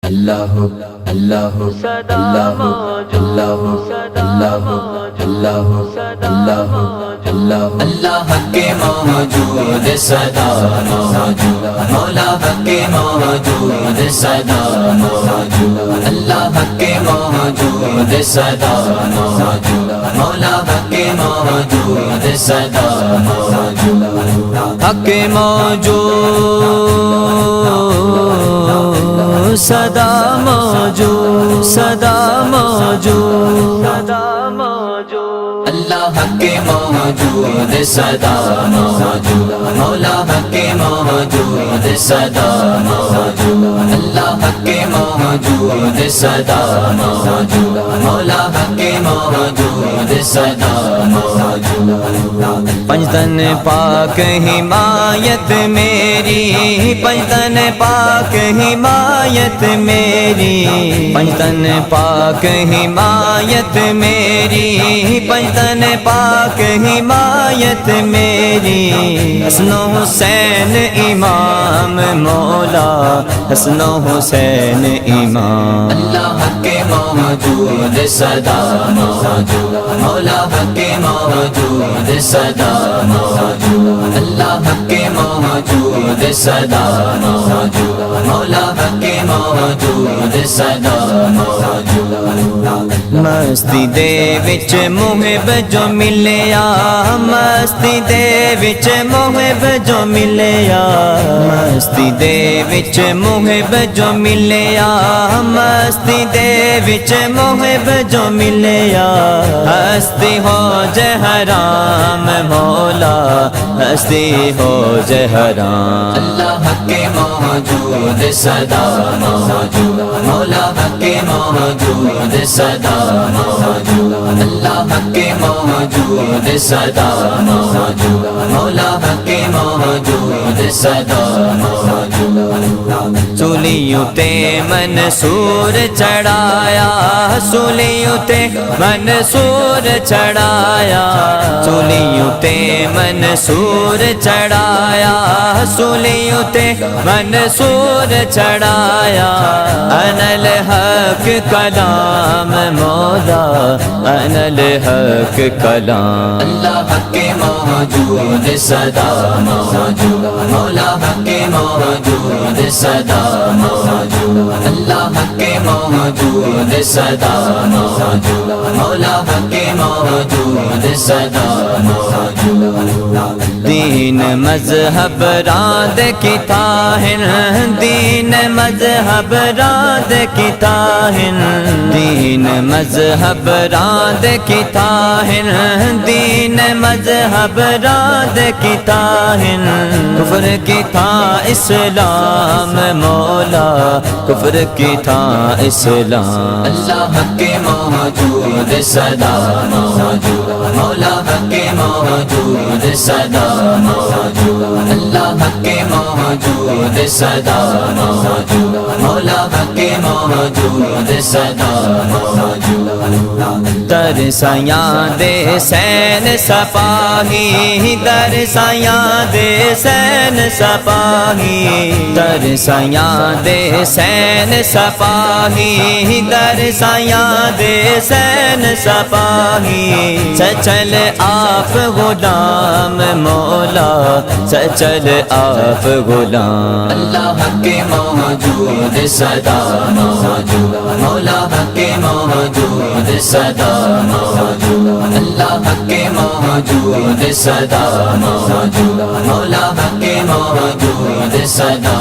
اللہ اللہ اللہ اللہ اللہ اللہ اللہ اللہ اللہ کے موجود صدا موجود مولا کے موجود صدا موجود اللہ کے موجود صدا موجود مولا کے موجود صدا موجود حق موجود صدا موجود صدا موجود صدا موجود اللہ کے موجود صدا موجود مولا کے موجود صدا موجود اللہ کے موجود صدا موجود مولا کے موجود صدا موجود پنجتن پاک حمایت میری پنجتن پاک حمایت میری پنجتن پاک حمایت میری پنجتن پاک حمایت میری حسن و حسین امام مولا حسن و حسین امام اللہ کے موجود صدا موجود مولا کے موجود صدا موجود اللہ کے موجود صدا موجود مولا کے موجود صدا موجود مستی دے وچ محب جو ملیا مستی دے وچ محب جو ملیا مستی دے وچ محب جو ملیا مستی دے وچ محب جو ملیا ہستی ہو جے حرام مولا ہستی ہو جے حرام اللہ کے موجود صدا موجود مولا کے موجود صدا موجود اللہ کے موجود صدا موجود مولا کے موجود صدا موجود سولیوں تے منصور چڑھایا سولیوں تے منصور چڑھایا سولیوں تے منصور چڑھایا سولیوں تے منصور چڑھایا انا الحق کلام مولا انا الحق کلام اللہ کے موجود صدا موجود مولا کے موجود صدا موجود اللہ کے موجود صدا موجود مولا کے موجود صدا موجود دین مذہب راند کی تاہن دین مذہب راند کی تاہن دین مذہب راند کی تاہن دین مذہب راند کی تاہن کفر کی تھا اسلام مولا کفر کی تھا اسلام اللہ کے موجود صدا موجود مولا کے موجود صدا موجود اللہ کے موجود صدا موجود مولا کے موجود صدا موجود ترسیاں دے سین سپاہی ترسیاں دے سین سپاہی ترسیاں دے سین سپاہی ترسیاں دے سین سپاہی سچل آپ غلام مولا سچل آپ غلام اللہ کے موجود صدا موجود مولا کے موجود صدا موجود اللہ کے موجود صدا موجود مولا کے موجود صدا